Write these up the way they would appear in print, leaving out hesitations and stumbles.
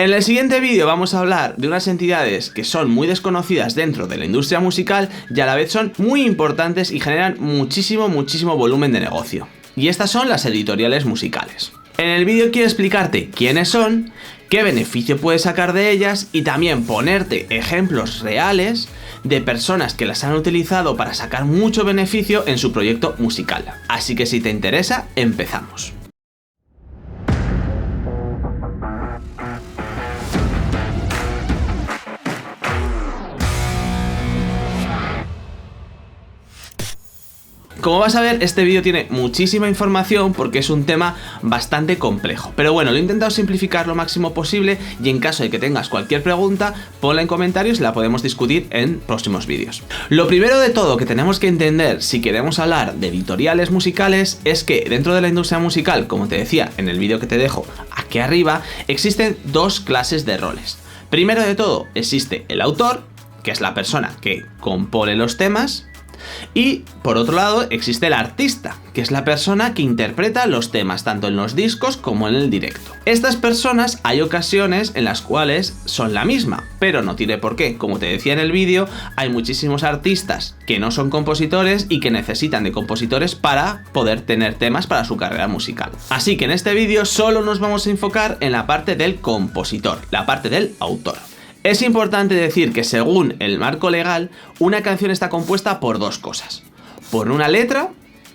En el siguiente vídeo vamos a hablar de unas entidades que son muy desconocidas dentro de la industria musical y a la vez son muy importantes y generan muchísimo volumen de negocio. Y estas son las editoriales musicales. En el vídeo quiero explicarte quiénes son, qué beneficio puedes sacar de ellas y también ponerte ejemplos reales de personas que las han utilizado para sacar mucho beneficio en su proyecto musical. Así que si te interesa, empezamos. Como vas a ver, este vídeo tiene muchísima información porque es un tema bastante complejo. Pero bueno, lo he intentado simplificar lo máximo posible y en caso de que tengas cualquier pregunta, ponla en comentarios y la podemos discutir en próximos vídeos. Lo primero de todo que tenemos que entender si queremos hablar de editoriales musicales es que dentro de la industria musical, como te decía en el vídeo que te dejo aquí arriba, existen dos clases de roles. Primero de todo existe el autor, que es la persona que compone los temas. Y por otro lado existe el artista, que es la persona que interpreta los temas tanto en los discos como en el directo. Estas personas hay ocasiones en las cuales son la misma, pero no tiene por qué. Como te decía en el vídeo, hay muchísimos artistas que no son compositores y que necesitan de compositores para poder tener temas para su carrera musical. Así que en este vídeo solo nos vamos a enfocar en la parte del compositor, la parte del autor. Es importante decir que según el marco legal, una canción está compuesta por dos cosas, por una letra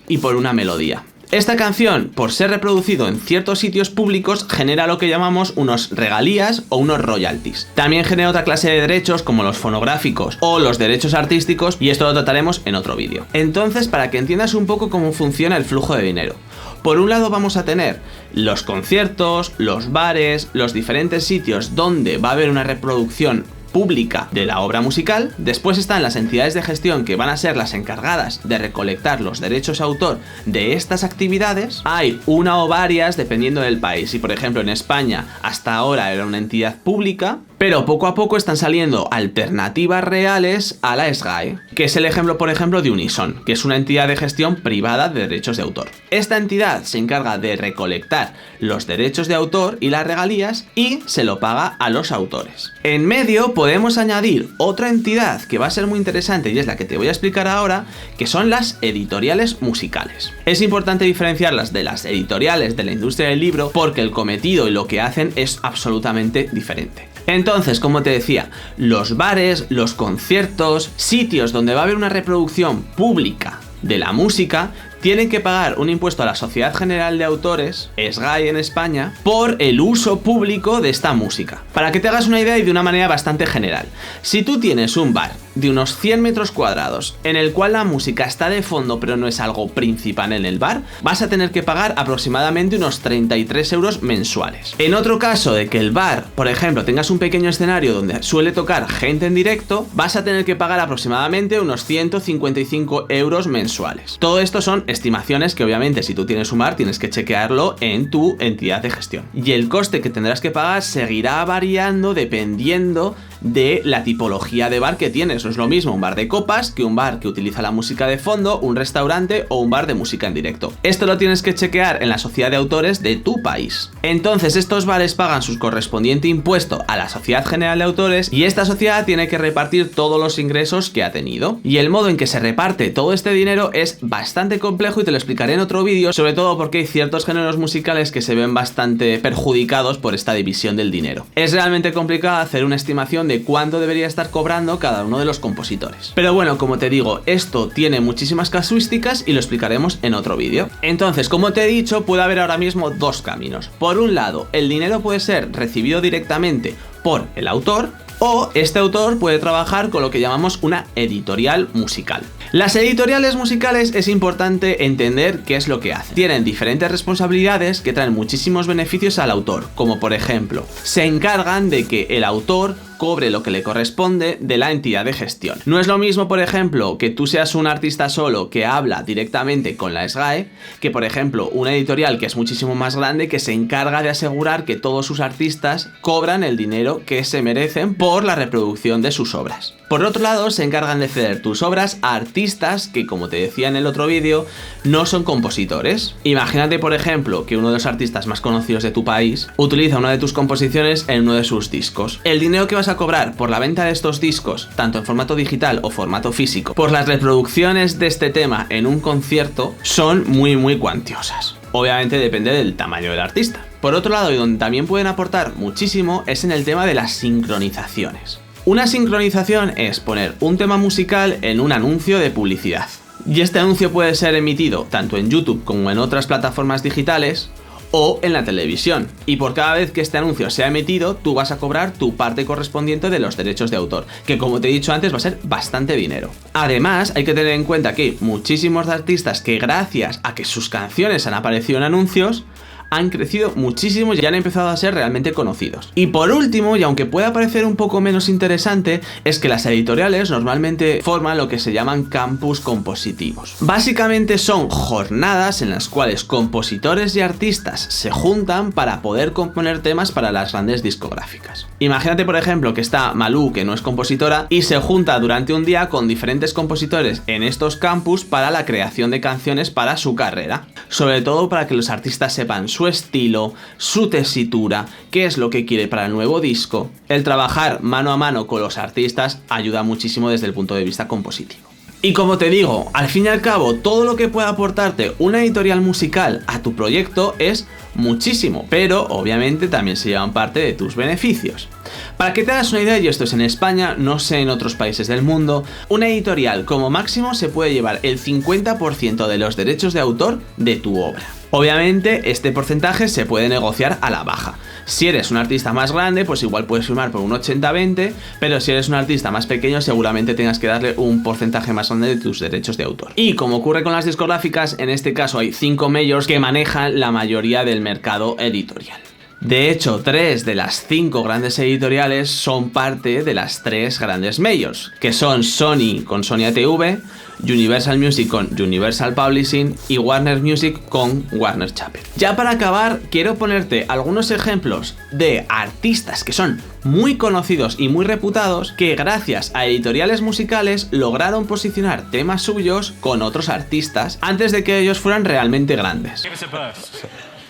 y por una melodía. Esta canción, por ser reproducido en ciertos sitios públicos, genera lo que llamamos unos regalías o unos royalties. También genera otra clase de derechos como los fonográficos o los derechos artísticos y esto lo trataremos en otro vídeo. Entonces, para que entiendas un poco cómo funciona el flujo de dinero. Por un lado vamos a tener los conciertos, los bares, los diferentes sitios donde va a haber una reproducción pública de la obra musical. Después están las entidades de gestión que van a ser las encargadas de recolectar los derechos de autor de estas actividades. Hay una o varias dependiendo del país y por ejemplo en España hasta ahora era una entidad pública, pero poco a poco están saliendo alternativas reales a la SGAE, que es el ejemplo por ejemplo de Unison, que es una entidad de gestión privada de derechos de autor. Esta entidad se encarga de recolectar los derechos de autor y las regalías y se lo paga a los autores. En medio podemos añadir otra entidad que va a ser muy interesante y es la que te voy a explicar ahora, que son las editoriales musicales. Es importante diferenciarlas de las editoriales de la industria del libro porque el cometido y lo que hacen es absolutamente diferente. Entonces, como te decía, los bares, los conciertos, sitios donde va a haber una reproducción pública de la música, tienen que pagar un impuesto a la Sociedad General de Autores, SGAE en España, por el uso público de esta música. Para que te hagas una idea y de una manera bastante general, si tú tienes un bar de unos 100 metros cuadrados en el cual la música está de fondo pero no es algo principal en el bar, vas a tener que pagar aproximadamente unos 33 euros mensuales. En otro caso de que el bar, por ejemplo, tengas un pequeño escenario donde suele tocar gente en directo, vas a tener que pagar aproximadamente unos 155 euros mensuales. Todo esto son estimaciones que obviamente si tú tienes un bar tienes que chequearlo en tu entidad de gestión. Y el coste que tendrás que pagar seguirá variando dependiendo de la tipología de bar que tienes. No es lo mismo un bar de copas que un bar que utiliza la música de fondo, un restaurante o un bar de música en directo. Esto lo tienes que chequear en la sociedad de autores de tu país. Entonces estos bares pagan su correspondiente impuesto a la Sociedad General de Autores y esta sociedad tiene que repartir todos los ingresos que ha tenido. Y el modo en que se reparte todo este dinero es bastante complejo y te lo explicaré en otro vídeo, sobre todo porque hay ciertos géneros musicales que se ven bastante perjudicados por esta división del dinero. Es realmente complicado hacer una estimación de cuánto debería estar cobrando cada uno de los compositores. Pero bueno, como te digo, esto tiene muchísimas casuísticas y lo explicaremos en otro vídeo. Entonces, como te he dicho, puede haber ahora mismo dos caminos. Por un lado, el dinero puede ser recibido directamente por el autor, o este autor puede trabajar con lo que llamamos una editorial musical. Las editoriales musicales es importante entender qué es lo que hacen. Tienen diferentes responsabilidades que traen muchísimos beneficios al autor, como por ejemplo, se encargan de que el autor cobre lo que le corresponde de la entidad de gestión. No es lo mismo, por ejemplo, que tú seas un artista solo que habla directamente con la SGAE, que por ejemplo una editorial que es muchísimo más grande que se encarga de asegurar que todos sus artistas cobran el dinero que se merecen por la reproducción de sus obras. Por otro lado, se encargan de ceder tus obras a artistas que, como te decía en el otro vídeo, no son compositores. Imagínate, por ejemplo, que uno de los artistas más conocidos de tu país utiliza una de tus composiciones en uno de sus discos. El dinero que vas a cobrar por la venta de estos discos, tanto en formato digital o formato físico, por las reproducciones de este tema en un concierto, son muy cuantiosas. Obviamente depende del tamaño del artista. Por otro lado, y donde también pueden aportar muchísimo, es en el tema de las sincronizaciones. Una sincronización es poner un tema musical en un anuncio de publicidad. Y este anuncio puede ser emitido tanto en YouTube como en otras plataformas digitales o en la televisión. Y por cada vez que este anuncio sea emitido, tú vas a cobrar tu parte correspondiente de los derechos de autor, que como te he dicho antes va a ser bastante dinero. Además, hay que tener en cuenta que muchísimos artistas que gracias a que sus canciones han aparecido en anuncios, han crecido muchísimo y han empezado a ser realmente conocidos. Y por último, y aunque pueda parecer un poco menos interesante, es que las editoriales normalmente forman lo que se llaman campus compositivos. Básicamente son jornadas en las cuales compositores y artistas se juntan para poder componer temas para las grandes discográficas. Imagínate, por ejemplo, que está Malú, que no es compositora, y se junta durante un día con diferentes compositores en estos campus para la creación de canciones para su carrera. Sobre todo para que los artistas sepan su estilo, su tesitura, qué es lo que quiere para el nuevo disco. El trabajar mano a mano con los artistas ayuda muchísimo desde el punto de vista compositivo. Y como te digo, al fin y al cabo, todo lo que pueda aportarte una editorial musical a tu proyecto es muchísimo, pero obviamente también se llevan parte de tus beneficios. Para que te hagas una idea, y esto es en España, no sé en otros países del mundo, una editorial como máximo se puede llevar el 50% de los derechos de autor de tu obra. Obviamente este porcentaje se puede negociar a la baja. Si eres un artista más grande, pues igual puedes firmar por un 80-20, pero si eres un artista más pequeño seguramente tengas que darle un porcentaje más grande de tus derechos de autor. Y como ocurre con las discográficas, en este caso hay 5 majors que manejan la mayoría del mercado editorial. De hecho, 3 de las 5 grandes editoriales son parte de las 3 grandes majors, que son Sony con Sony ATV, Universal Music con Universal Publishing y Warner Music con Warner Chappell. Ya para acabar, quiero ponerte algunos ejemplos de artistas que son muy conocidos y muy reputados que gracias a editoriales musicales lograron posicionar temas suyos con otros artistas antes de que ellos fueran realmente grandes.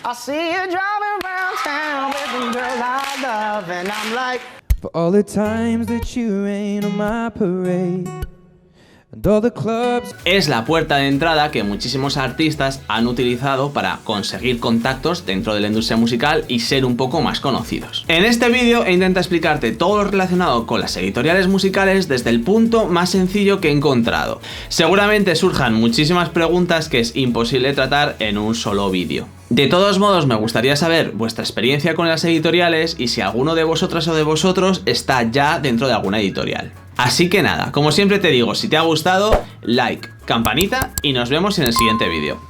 I see you driving around town with the girl I love and I'm like, for all the times that you rain on my parade. Es la puerta de entrada que muchísimos artistas han utilizado para conseguir contactos dentro de la industria musical y ser un poco más conocidos. En este vídeo he intentado explicarte todo lo relacionado con las editoriales musicales desde el punto más sencillo que he encontrado. Seguramente surjan muchísimas preguntas que es imposible tratar en un solo vídeo. De todos modos, me gustaría saber vuestra experiencia con las editoriales y si alguno de vosotras o de vosotros está ya dentro de alguna editorial. Así que nada, como siempre te digo, si te ha gustado, like, campanita y nos vemos en el siguiente vídeo.